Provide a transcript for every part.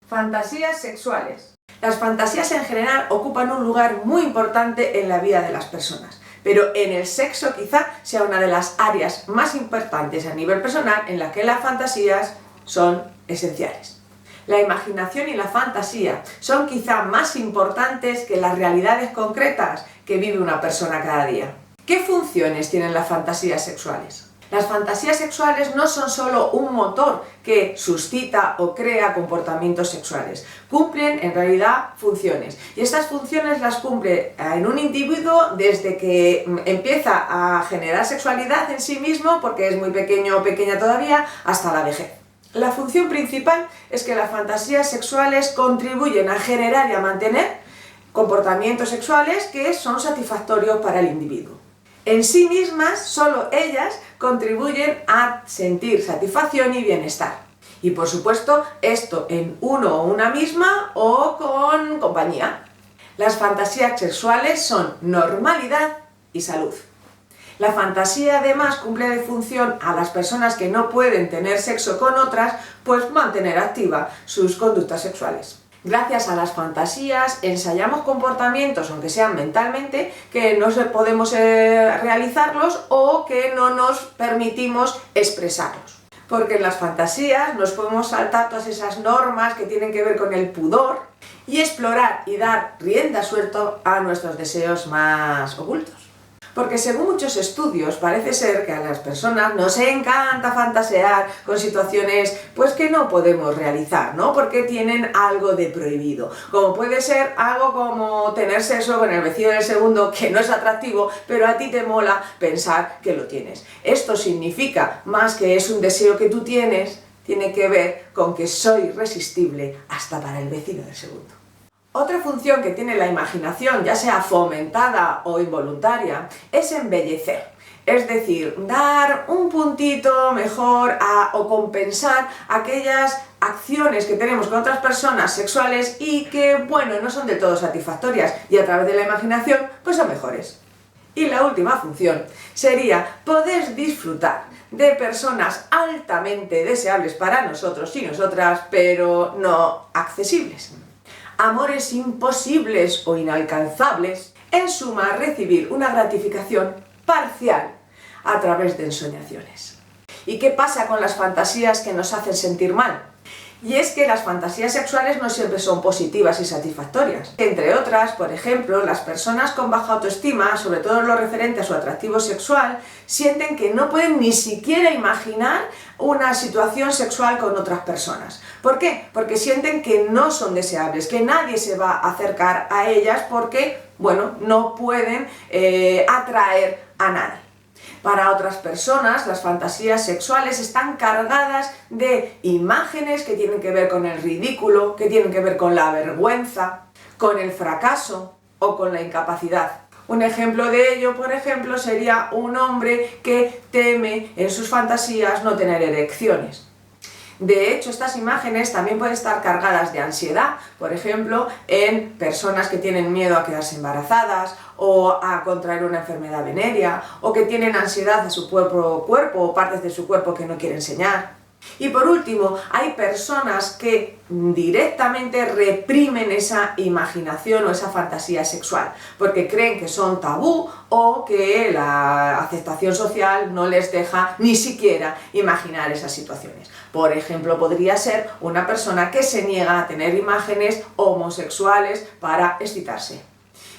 Fantasías sexuales. Las fantasías en general ocupan un lugar muy importante en la vida de las personas, pero en el sexo quizá sea una de las áreas más importantes a nivel personal en la que las fantasías son esenciales. La imaginación y la fantasía son quizá más importantes que las realidades concretas que vive una persona cada día. ¿Qué funciones tienen las fantasías sexuales? Las fantasías sexuales no son solo un motor que suscita o crea comportamientos sexuales, cumplen en realidad funciones, y estas funciones las cumple en un individuo desde que empieza a generar sexualidad en sí mismo, porque es muy pequeño o pequeña todavía, hasta la vejez. La función principal es que las fantasías sexuales contribuyen a generar y a mantener comportamientos sexuales que son satisfactorios para el individuo. En sí mismas, solo ellas contribuyen a sentir satisfacción y bienestar. Y por supuesto, esto en uno o una misma o con compañía. Las fantasías sexuales son normalidad y salud. La fantasía además cumple de función a las personas que no pueden tener sexo con otras, pues mantener activa sus conductas sexuales. Gracias a las fantasías ensayamos comportamientos, aunque sean mentalmente, que no podemos realizarlos o que no nos permitimos expresarlos. Porque en las fantasías nos podemos saltar todas esas normas que tienen que ver con el pudor y explorar y dar rienda suelta a nuestros deseos más ocultos. Porque según muchos estudios parece ser que a las personas nos encanta fantasear con situaciones pues que no podemos realizar, ¿no? Porque tienen algo de prohibido. Como puede ser algo como tener sexo con el vecino del segundo, que no es atractivo, pero a ti te mola pensar que lo tienes. Esto significa, más que es un deseo que tú tienes, tiene que ver con que soy irresistible hasta para el vecino del segundo. Otra función que tiene la imaginación, ya sea fomentada o involuntaria, es embellecer. Es decir, dar un puntito mejor o compensar aquellas acciones que tenemos con otras personas sexuales y que, bueno, no son del todo satisfactorias y a través de la imaginación, pues son mejores. Y la última función sería poder disfrutar de personas altamente deseables para nosotros y nosotras, pero no accesibles. Amores imposibles o inalcanzables, en suma recibir una gratificación parcial a través de ensoñaciones. ¿Y qué pasa con las fantasías que nos hacen sentir mal? Y es que las fantasías sexuales no siempre son positivas y satisfactorias. Entre otras, por ejemplo, las personas con baja autoestima, sobre todo en lo referente a su atractivo sexual, sienten que no pueden ni siquiera imaginar una situación sexual con otras personas. ¿Por qué? Porque sienten que no son deseables, que nadie se va a acercar a ellas porque, bueno, no pueden atraer a nadie. Para otras personas, las fantasías sexuales están cargadas de imágenes que tienen que ver con el ridículo, que tienen que ver con la vergüenza, con el fracaso o con la incapacidad. Un ejemplo de ello, por ejemplo, sería un hombre que teme en sus fantasías no tener erecciones. De hecho, estas imágenes también pueden estar cargadas de ansiedad, por ejemplo, en personas que tienen miedo a quedarse embarazadas o a contraer una enfermedad venérea o que tienen ansiedad a su propio cuerpo o partes de su cuerpo que no quieren enseñar. Y por último, hay personas que directamente reprimen esa imaginación o esa fantasía sexual porque creen que son tabú o que la aceptación social no les deja ni siquiera imaginar esas situaciones. Por ejemplo, podría ser una persona que se niega a tener imágenes homosexuales para excitarse.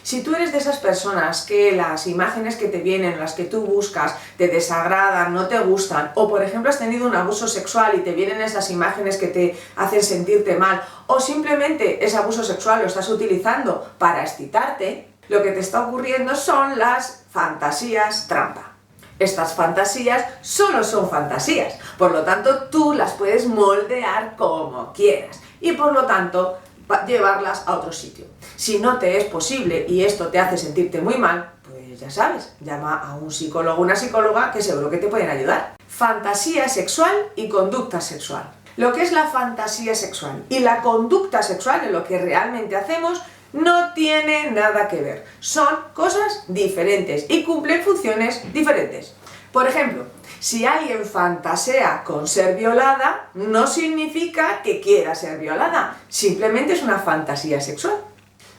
Si tú eres de esas personas que las imágenes que te vienen, las que tú buscas, te desagradan, no te gustan, o por ejemplo has tenido un abuso sexual y te vienen esas imágenes que te hacen sentirte mal, o simplemente ese abuso sexual lo estás utilizando para excitarte, lo que te está ocurriendo son las fantasías trampa. Estas fantasías solo son fantasías, por lo tanto tú las puedes moldear como quieras y por lo tanto llevarlas a otro sitio. Si no te es posible y esto te hace sentirte muy mal, pues ya sabes, llama a un psicólogo o una psicóloga que seguro que te pueden ayudar. Fantasía sexual y conducta sexual. Lo que es la fantasía sexual y la conducta sexual, en lo que realmente hacemos, no tiene nada que ver. Son cosas diferentes y cumplen funciones diferentes. Por ejemplo, Si alguien fantasea con ser violada, no significa que quiera ser violada, simplemente es una fantasía sexual.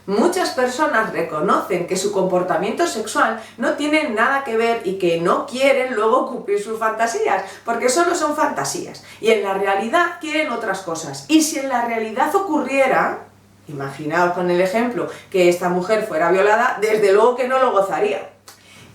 Muchas personas reconocen que su comportamiento sexual no tiene nada que ver y que no quieren luego cumplir sus fantasías, porque solo son fantasías y en la realidad quieren otras cosas. Y si en la realidad ocurriera, imaginaos con el ejemplo que esta mujer fuera violada, desde luego que no lo gozaría.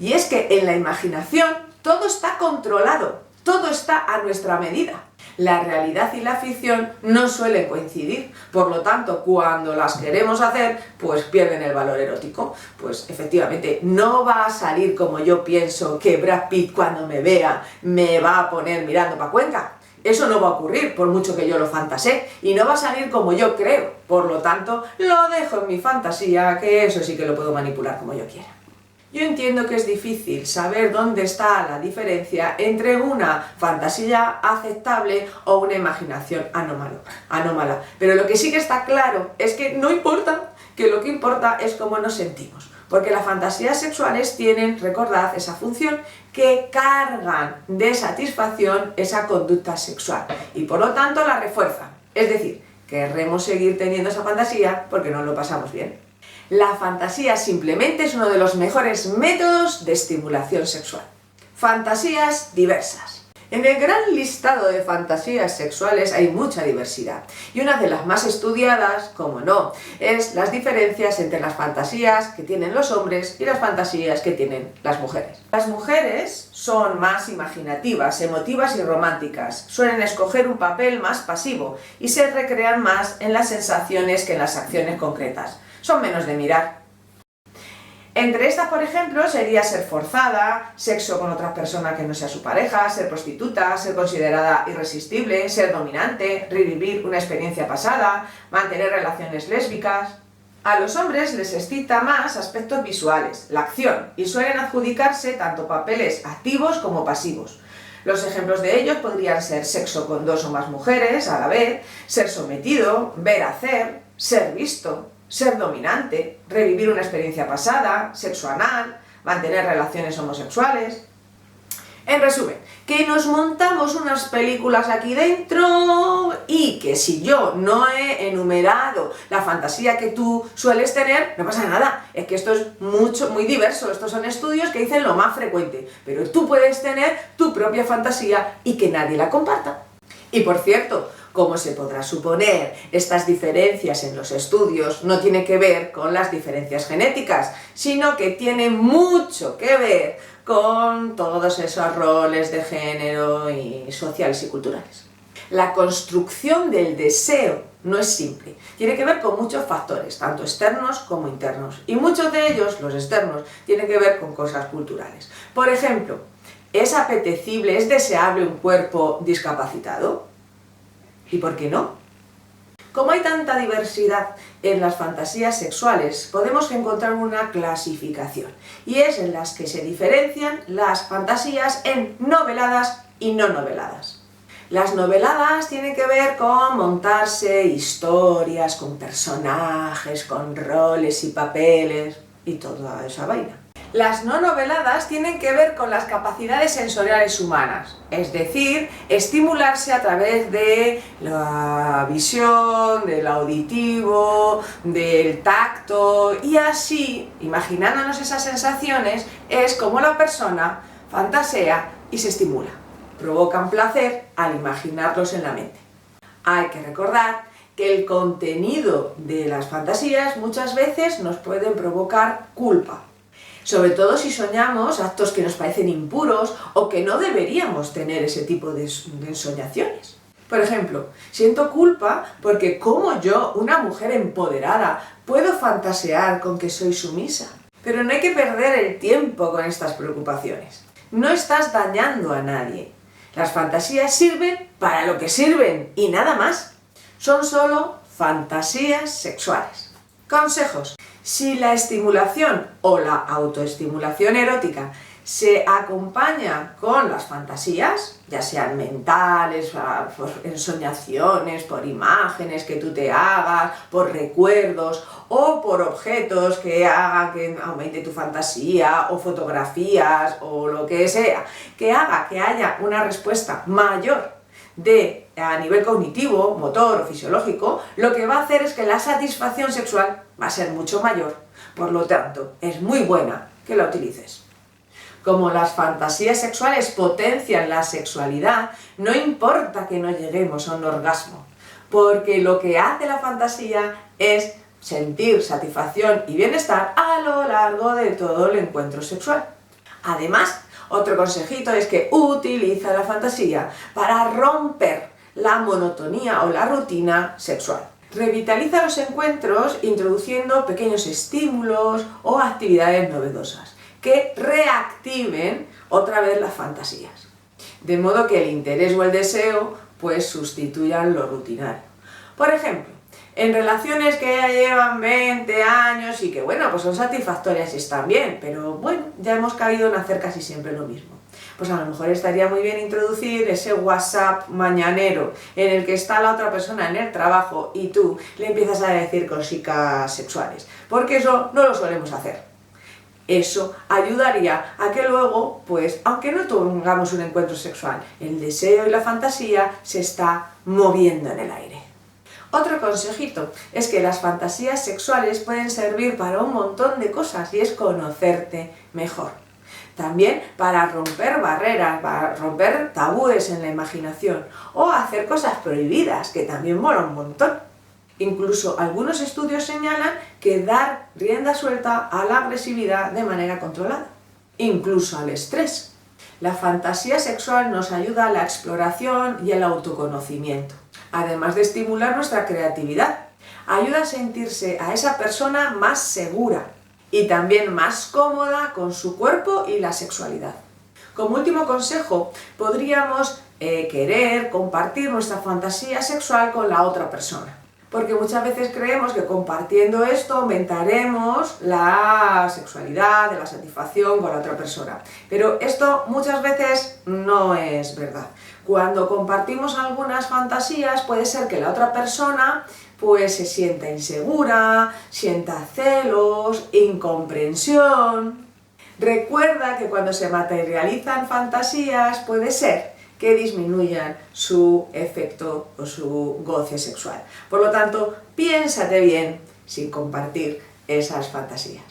Y es que en la imaginación todo está controlado, todo está a nuestra medida. La realidad y la ficción no suelen coincidir, por lo tanto, cuando las queremos hacer, pues pierden el valor erótico. Pues efectivamente, no va a salir como yo pienso que Brad Pitt cuando me vea me va a poner mirando para Cuenca. Eso no va a ocurrir, por mucho que yo lo fantasee, y no va a salir como yo creo. Por lo tanto, lo dejo en mi fantasía, que eso sí que lo puedo manipular como yo quiera. Yo entiendo que es difícil saber dónde está la diferencia entre una fantasía aceptable o una imaginación anómala. Pero lo que sí que está claro es que no importa, que lo que importa es cómo nos sentimos. Porque las fantasías sexuales tienen, recordad, esa función que cargan de satisfacción esa conducta sexual y por lo tanto la refuerzan. Es decir, querremos seguir teniendo esa fantasía porque nos lo pasamos bien. La fantasía simplemente es uno de los mejores métodos de estimulación sexual. Fantasías diversas. En el gran listado de fantasías sexuales hay mucha diversidad y una de las más estudiadas, como no, es las diferencias entre las fantasías que tienen los hombres y las fantasías que tienen las mujeres. Las mujeres son más imaginativas, emotivas y románticas, suelen escoger un papel más pasivo y se recrean más en las sensaciones que en las acciones concretas. Son menos de mirar. Entre estas, por ejemplo, sería ser forzada, sexo con otra persona que no sea su pareja, ser prostituta, ser considerada irresistible, ser dominante, revivir una experiencia pasada, mantener relaciones lésbicas. A los hombres les excita más aspectos visuales, la acción, y suelen adjudicarse tanto papeles activos como pasivos. Los ejemplos de ellos podrían ser sexo con 2 o más mujeres a la vez, ser sometido, ver hacer, ser visto, ser dominante, revivir una experiencia pasada, sexo anal, mantener relaciones homosexuales. En resumen, que nos montamos unas películas aquí dentro y que si yo no he enumerado la fantasía que tú sueles tener, no pasa nada. Es que esto es muy diverso, estos son estudios que dicen lo más frecuente, pero tú puedes tener tu propia fantasía y que nadie la comparta. Y por cierto, como se podrá suponer, estas diferencias en los estudios no tienen que ver con las diferencias genéticas, sino que tienen mucho que ver con todos esos roles de género y sociales y culturales. La construcción del deseo no es simple, tiene que ver con muchos factores, tanto externos como internos, y muchos de ellos, los externos, tienen que ver con cosas culturales. Por ejemplo, ¿es apetecible, es deseable un cuerpo discapacitado? ¿Y por qué no? Como hay tanta diversidad en las fantasías sexuales, podemos encontrar una clasificación, y es en las que se diferencian las fantasías en noveladas y no noveladas. Las noveladas tienen que ver con montarse historias, con personajes, con roles y papeles y toda esa vaina. Las no noveladas tienen que ver con las capacidades sensoriales humanas, es decir, estimularse a través de la visión, del auditivo, del tacto y así, imaginándonos esas sensaciones, es como la persona fantasea y se estimula. Provocan placer al imaginarlos en la mente. Hay que recordar que el contenido de las fantasías muchas veces nos pueden provocar culpa. Sobre todo si soñamos actos que nos parecen impuros o que no deberíamos tener ese tipo de ensoñaciones. Por ejemplo, siento culpa porque como yo, una mujer empoderada, puedo fantasear con que soy sumisa. Pero no hay que perder el tiempo con estas preocupaciones. No estás dañando a nadie. Las fantasías sirven para lo que sirven y nada más. Son solo fantasías sexuales. Consejos. Si la estimulación o la autoestimulación erótica se acompaña con las fantasías, ya sean mentales, por ensoñaciones, por imágenes que tú te hagas, por recuerdos o por objetos que hagan que aumente tu fantasía, o fotografías o lo que sea, que haga que haya una respuesta mayor a nivel cognitivo, motor o fisiológico, lo que va a hacer es que la satisfacción sexual va a ser mucho mayor. Por lo tanto, es muy buena que la utilices. Como las fantasías sexuales potencian la sexualidad, no importa que no lleguemos a un orgasmo, porque lo que hace la fantasía es sentir satisfacción y bienestar a lo largo de todo el encuentro sexual. Además, otro consejito es que utiliza la fantasía para romper la monotonía o la rutina sexual. Revitaliza los encuentros introduciendo pequeños estímulos o actividades novedosas que reactiven otra vez las fantasías. De modo que el interés o el deseo pues sustituyan lo rutinario. Por ejemplo, en relaciones que ya llevan 20 años y que bueno, pues son satisfactorias y están bien, pero bueno, ya hemos caído en hacer casi siempre lo mismo. Pues a lo mejor estaría muy bien introducir ese WhatsApp mañanero en el que está la otra persona en el trabajo y tú le empiezas a decir cositas sexuales, porque eso no lo solemos hacer. Eso ayudaría a que luego, pues, aunque no tengamos un encuentro sexual, el deseo y la fantasía se está moviendo en el aire. Otro consejito es que las fantasías sexuales pueden servir para un montón de cosas y es conocerte mejor. También para romper barreras, para romper tabúes en la imaginación o hacer cosas prohibidas, que también mola un montón. Incluso algunos estudios señalan que dar rienda suelta a la agresividad de manera controlada, incluso al estrés. La fantasía sexual nos ayuda a la exploración y el autoconocimiento, además de estimular nuestra creatividad. Ayuda a sentirse a esa persona más segura y también más cómoda con su cuerpo y la sexualidad. Como último consejo, podríamos querer compartir nuestra fantasía sexual con la otra persona. Porque muchas veces creemos que compartiendo esto aumentaremos la sexualidad, la satisfacción con la otra persona. Pero esto muchas veces no es verdad. Cuando compartimos algunas fantasías puede ser que la otra persona pues se sienta insegura, sienta celos, incomprensión. Recuerda que cuando se materializan fantasías puede ser que disminuyan su efecto o su goce sexual. Por lo tanto, piénsate bien sin compartir esas fantasías.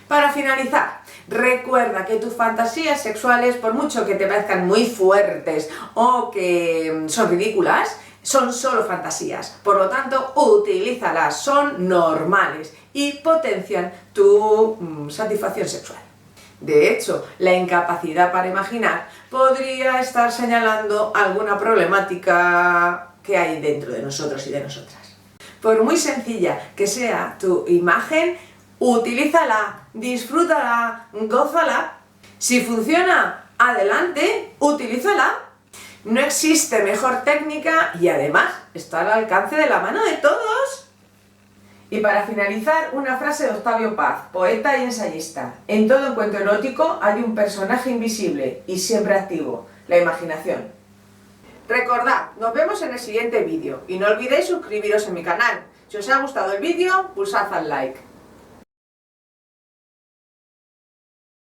Para finalizar, recuerda que tus fantasías sexuales, por mucho que te parezcan muy fuertes o que son ridículas, son solo fantasías. Por lo tanto, utilízalas, son normales y potencian tu satisfacción sexual. De hecho, la incapacidad para imaginar podría estar señalando alguna problemática que hay dentro de nosotros y de nosotras. Por muy sencilla que sea tu imagen, utilízala, disfrútala, gózala. Si funciona, adelante, utilízala. No existe mejor técnica y además está al alcance de la mano de todos. Y para finalizar, una frase de Octavio Paz, poeta y ensayista. En todo encuentro erótico hay un personaje invisible y siempre activo, la imaginación. Recordad, nos vemos en el siguiente vídeo y no olvidéis suscribiros a mi canal. Si os ha gustado el vídeo, pulsad al like.